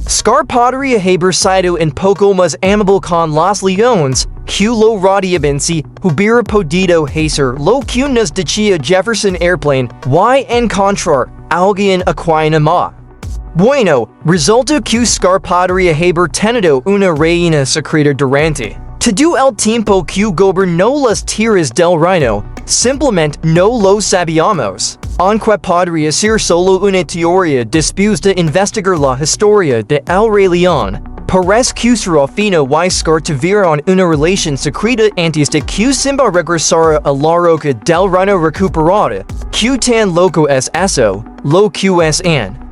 Scar podría haber sido un poco más amable con los leones, que lo radiabensi hubiera podido hacer lo que nos decía Jefferson Airplane y encontrar alguien a quien amar. Bueno, resulta que Scar podría haber tenido una reina secreta durante todo el tiempo que gobernó las tierras del reino, simplemente no lo sabíamos. Aunque podría ser solo una teoría después de investigar la historia de El Rey León, parece que Serafina y Scar tuvieron una relación secreta antes de que Simba regresara a la roca del reino recuperada. Que tan loco es eso, lo que es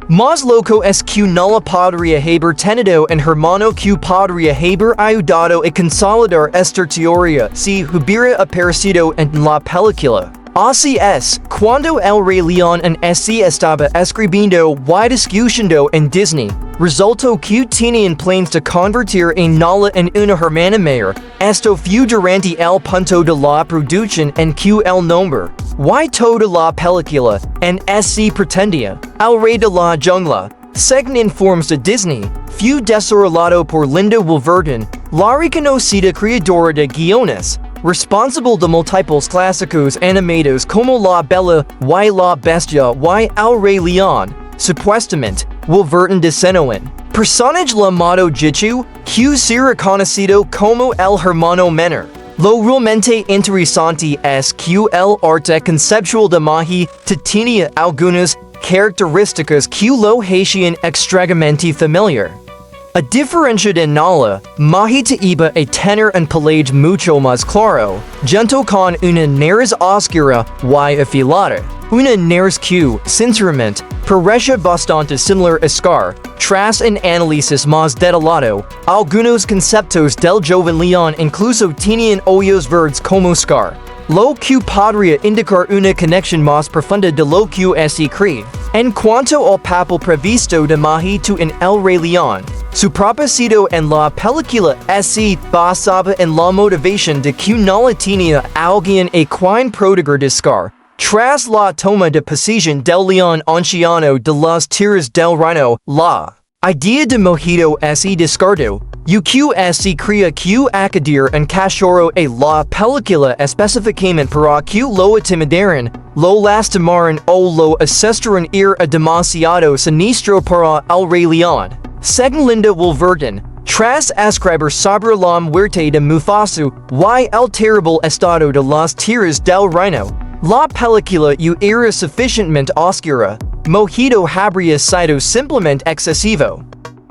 más loco es que no la podría haber tenido un hermano que podría haber ayudado a consolidar esta teoría si hubiera aparecido en la película. Así es, cuando El Rey León en estaba escribiendo y discutiendo en Disney, resultó que tenían planes de convertir a Nala en una hermana mayor. Esto fue durante el punto de la producción en que el nombre y toda la película en pretendía El Rey de la Jungla, según informes de Disney, fue desarrollado por Linda Woolverton, la reconocida creadora de guiones, responsable de múltiples clásicos animados como La Bella y la Bestia y El Rey León. Supuestamente, Woolverton diseñó un personaje llamado Jichu, que será conocido como el hermano menor. Lo realmente interesante es que el arte conceptual de Mahi tenía algunas características que lo hacían extremadamente familiar. A diferencia de Nala, Mahi iba a tener un pelage mucho más claro, junto con una nariz oscura y afilada. Una nariz que, sinceramente, parece bastante similar a Scar. Tras un análisis más detallado, algunos conceptos del joven león incluso tenían ojos verdes como Scar, lo que podría indicar una conexión más profunda de lo que se cree. En cuanto al papel previsto de Mahi en El Rey León, su propósito en la película se basaba en la motivación de que Nala tenía alguien a quien proteger de Scar. Tras la toma de posesión del león anciano de las tierras del reino, la idea de Mojito se descartó. Se crea que acudir en cachorro a la película específicamente para que lo intimidaran, lo lastimaran o lo asestaran era demasiado sinistro para El Rey León. Según Linda Woolverton, tras escribir sobre la muerte de Mufasa y el terrible estado de las tierras del reino, la película era suficientemente oscura. Mojito habría sido simplemente excesivo.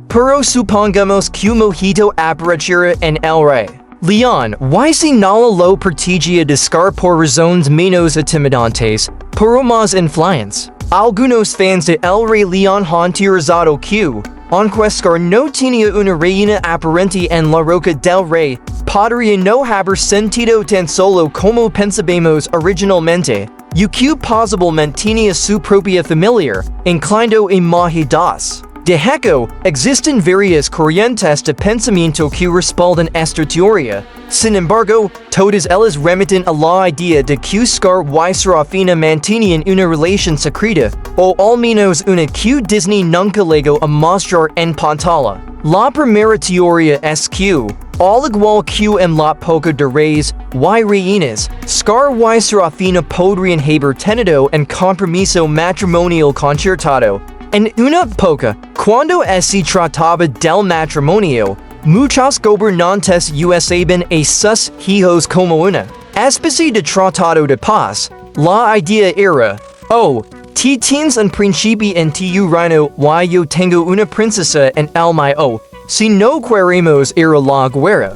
Pero supongamos que Mojito apareciera en El Rey León y si Nala lo protegía de Scar por razones menos intimidantes, pero más influentes. Algunos fans de El Rey León han teorizado que, aunque Scar no tenía una reina aparente en la roca del rey, podría no haber sentido tan solo como pensábamos originalmente, y que posiblemente tenía su propia familia, inclinando a Mahi das. De hecho, existen varias corrientes de pensamiento que respaldan esta teoría. Sin embargo, todas ellas remiten a la idea de que Scar y Serafina mantenían una relación secreta, o al menos una que Disney nunca llegó a mostrar en pantalla. La primera teoría es que, al igual que en la época de reyes y reinas, Scar y Serafina podrían haber tenido un compromiso matrimonial concertado. En una época, cuando se trataba del matrimonio, muchos gobernantes usaban a sus hijos como una especie de tratado de paz. La idea era, ti tienes un príncipe en tu reino y yo tengo una princesa en el mío, si no queremos ir a la guerra.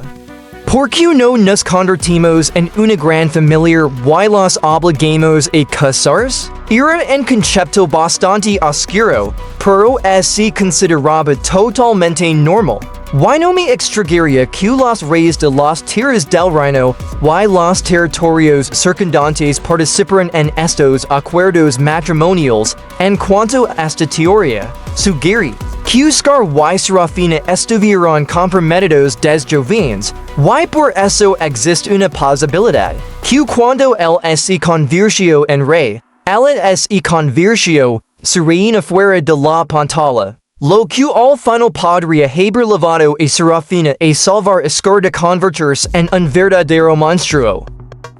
¿Por qué no nos convertimos en una gran familia y los obligamos a casarse? Era un concepto bastante oscuro, pero se consideraba totalmente normal. Y no me extrañaría que los reyes de las tierras del reino y los territorios circundantes participaran en estos acuerdos matrimoniales. En cuanto a esta teoría, sugiere que Scar y Serafina estuvieron comprometidos desde jóvenes, y por eso existe una posibilidad que cuando él se convirtió en rey, ella se convirtió su reina fuera de la pantalla. Lo que al final podría haber levado a Serafina a salvar escar de convertirse en un verdadero monstruo.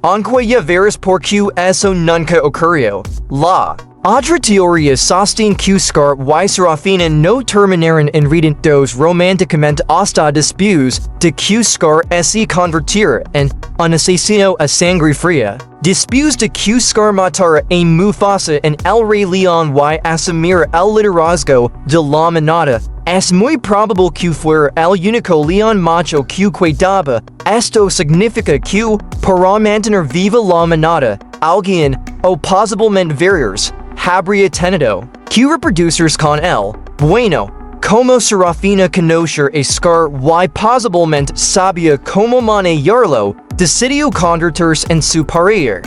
Aunque ya veres por que eso nunca ocurrió. La otra teoría sostiene que Scar y Serafina no terminaron en redentos románticamente hasta después de que Scar se convirtiera en un asesino a sangre fría. Después de que Scar matara a Mufasa en el Rey León y asumir el liderazgo de la manada, es muy probable que fuera el único león macho que quedaba. Esto significa que, para mantener viva la manada, alguien, o posiblemente varios, habría tenido que reproducirse con él. Bueno, como Serafina conocer a Scar y posiblemente sabía cómo manejarlo, decidió convertirse en su pareja.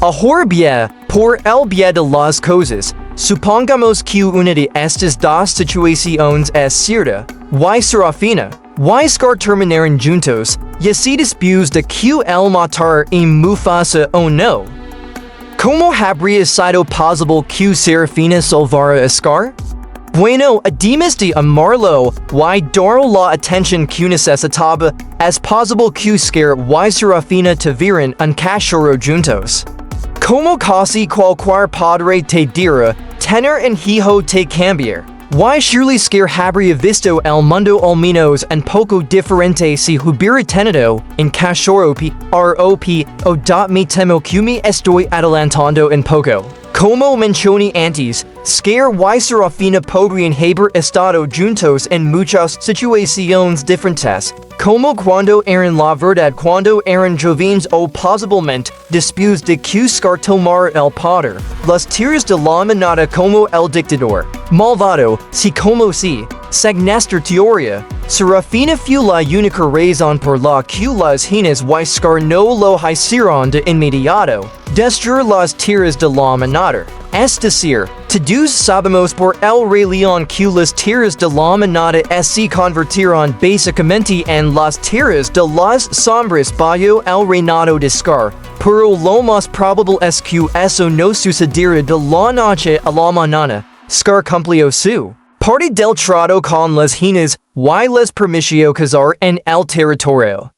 Ahora bien, por el bien de las cosas, supongamos que una de estas dos situaciones es cierta, y Serafina y Scar terminaron juntos, y si después de que él matara a Mufasa o no. ¿Cómo habría sido posible que Serafina salvara a Scar? Bueno, además de amarlo y dar la atención que necesitaba, es posible que Scar y Serafina tuvieran un cachorro juntos. Como casi cualquier padre te dirá, tener un hijo te cambiar. Y surely Scar habría visto el mundo al menos un poco diferente si hubiera tenido un cachorro o me temo que me estoy adelantando un poco. Como mencioné antes, Scar y Serafina podrían haber estado juntos en muchas situaciones diferentes, como cuando eran la verdad cuando eran jóvenes o posiblemente después de que Scar tomara el poder. Las tierras de la manada como el dictador malvado, si como si, según esta teoría, Serafina fue la única razón por la que las hienas y Scar no lo hicieron de inmediato, destruir las tierras de la manada. Es decir, todos sabemos por el Rey León que las tierras de la manada se convirtieron básicamente en las tierras de las sombras bajo el reinado de Scar, pero lo más probable es que eso no sucediera de la noche a la mañana. Scar cumplió su parte del trato con las hienas y les permitió cazar en el territorio.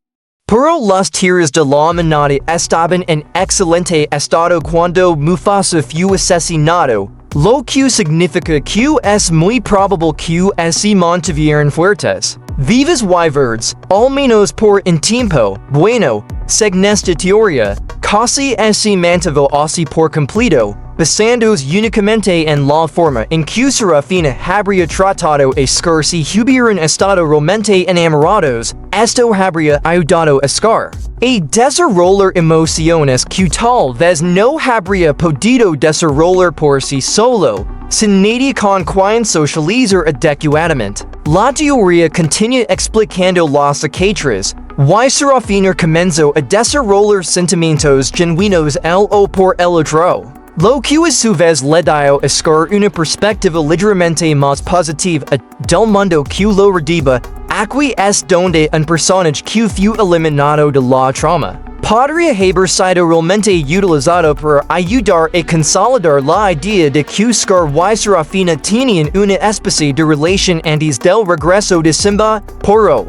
Pero las tierras de la manada estaban en excelente estado cuando Mufasa fue asesinado, lo que significa que es muy probable que se mantuvieran fuertes, vivas y verdes, al menos por un tiempo. Bueno, según esta teoría, casi se mantuvo así por completo, basándose únicamente en la forma en que Serafina habría tratado a Scar si hubieran estado realmente enamorados. Esto habría ayudado a Scar a desarrollar emociones que tal vez no habría podido desarrollar por sí solo, sin nadie con quien socializar adecuadamente. La teoría continúa explicando las cicatrices, y Serafina comenzó a desarrollar sentimientos genuinos el o por el otro. Lo que a su vez le dio a Scar una perspectiva ligeramente más positiva del mundo que lo rodea. Aquí es donde un personaje que fue eliminado de la trama podría haber sido realmente utilizado para ayudar a consolidar la idea de que Scar y Serafina tenían una especie de relación antes del regreso de Simba, pero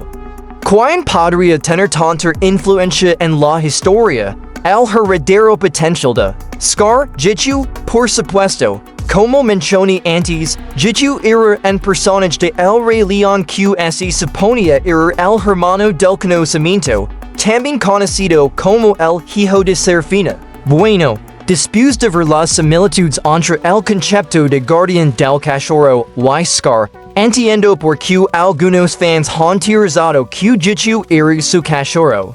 ¿quién podría tener tanta influencia en la historia? El heredero potencial de Scar, Jichu, por supuesto. Como mencioné antes, Jichu era un personaje de El Rey León que se suponía era el hermano del conocimiento, también conocido como el hijo de Serafina. Bueno, después de ver las similitudes entre el concepto de guardián del cachorro y Scar, entiendo por qué algunos fans han teorizado que Jichu era su cachorro.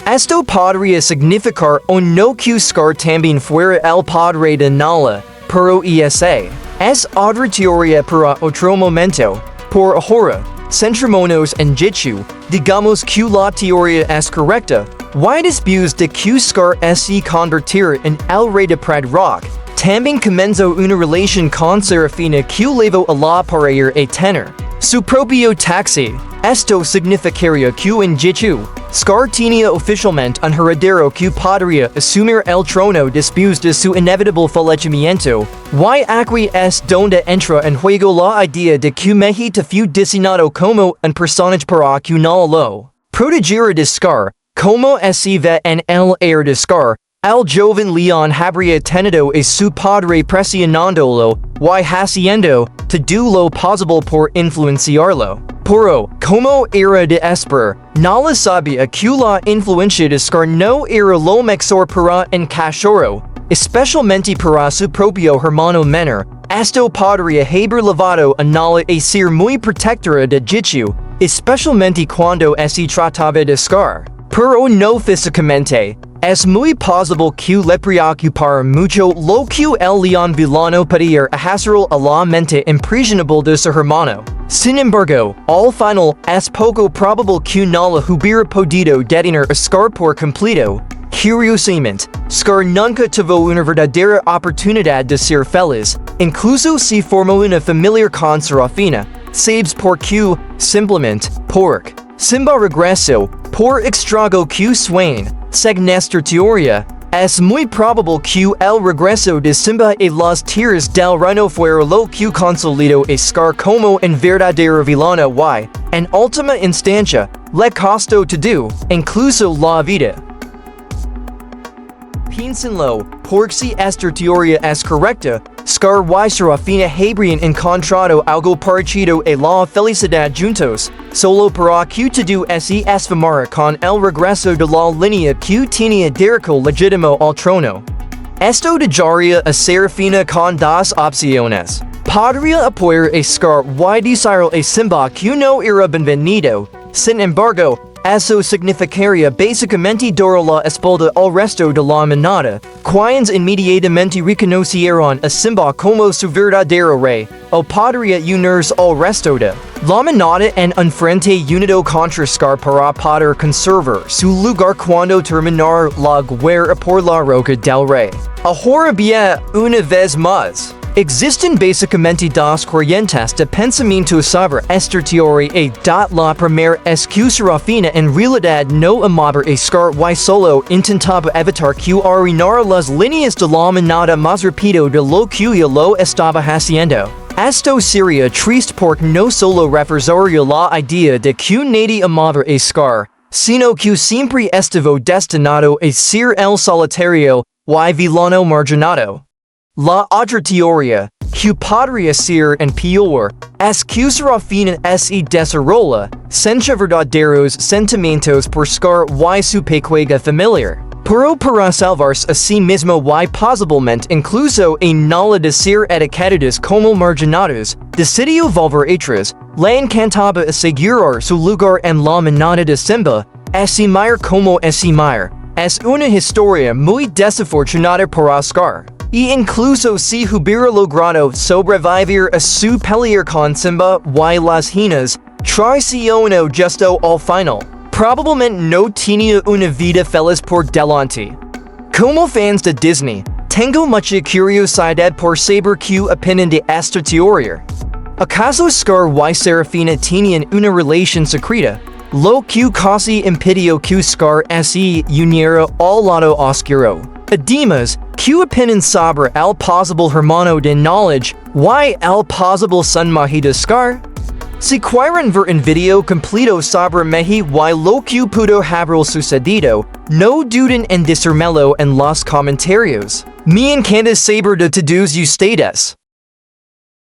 Esto podría significar o no que Scar también fuera el padre de Nala, pero esa es otra teoría para otro momento. Por ahora, centrémonos en Jichu, digamos que la teoría es correcta, y después de que Scar se convirtiera en el rey de Pred Rock, también comenzó una relación con Serafina que llevó a la pareja a tener Su propio taxi. Esto significaría que en jitu. Scar tenía oficialmente un heredero que podría asumir el trono después de su inevitable fallecimiento. Y aquí es donde entra en juego la idea de que Mejita fue designado como un personaje para que no lo protegiera de Scar, como se ve en el heir de Scar. Al joven León habría tenido a su padre presionándolo y haciendo todo lo posible por influenciarlo. Pero, como era de esperar, no le sabía que la influencia de Scar no era lo mejor para encajarlo, especialmente para su propio hermano menor. Esto podría haber llevado a Nala a ser muy protectora de Jitu, especialmente cuando se trataba de Scar. Pero no físicamente. Es muy posible que le preocupara mucho lo que el león villano podía hacer a la mente impresionable de su hermano. Sin embargo, al final, es poco probable que no le hubiera podido detener a Scar por completo. Curiosamente, Scar nunca tuvo una verdadera oportunidad de ser feliz, incluso si formó una familia con Serafina, sabes por qué, simplemente, porque Simba regresó, por extrago que Swain, según esta teoría, es muy probable que el regreso de Simba a las tierras del reino fuera lo que consolidó a Scar como un verdadero villano y, en última instancia, le costó todo, incluso la vida. Piénsenlo, porque si esta teoría es correcta, Scar y Serafina habrían encontrado algo parecido a la felicidad juntos, solo para que todo se esfumara con el regreso de la línea que tenía derecho legítimo al trono. Esto dejaría a Serafina con dos opciones. Podría apoyar a Scar y decirle a Simba que no era bienvenido, sin embargo, eso significaría básicamente dar la espalda al resto de la manada, quienes inmediatamente reconocieron a Simba como su verdadero rey, o podría unirse al resto de la manada en un frente unido contra Scar para poder conservar su lugar cuando terminara la guerra por la roca del rey. Ahora bien, una vez más, existen básicamente dos corrientes de pensamiento sobre esta teoría la primera es que Serafina en realidad no amaba a Scar y solo intentaba evitar que arruinara las líneas de la manada más rápido de lo que ella lo estaba haciendo. Esto sería triste porque no solo reforzaría la idea de que nadie amaba a Scar, sino que siempre estuvo destinado a ser el solitario y villano marginado. La otra teoría, que podría ser en peor, es que Serafina se desarrolla sin verdaderos sentimientos por Scar y su pequeña familiar. Pero para salvarse a sí mismo y posiblemente incluso a no de ser etiquetados como marginados, decidió volver atrás, le encantaba asegurar su lugar en la manada de Simba, Esimir como Esimir. Es una historia muy desafortunada para Scar. Y incluso si hubiera logrado sobrevivir a su pelea con Simba y las hienas, traicionó justo al final. Probablemente no tenía una vida feliz por delante. Como fans de Disney, tengo mucha curiosidad por saber qué opinan de esta teoría. ¿Acaso Scar y Serafina tenían una relación secreta? Lo que casi impidió que Scar se uniera al lado oscuro. Además, ¿qué opinan sobre el posible hermano de knowledge y el posible sonmaje de Scar? Si quieren ver un video completo sobre Meji y lo que pudo haber sucedido, no duden en decírmelo en los comentarios. Me encanta saber de todos ustedes.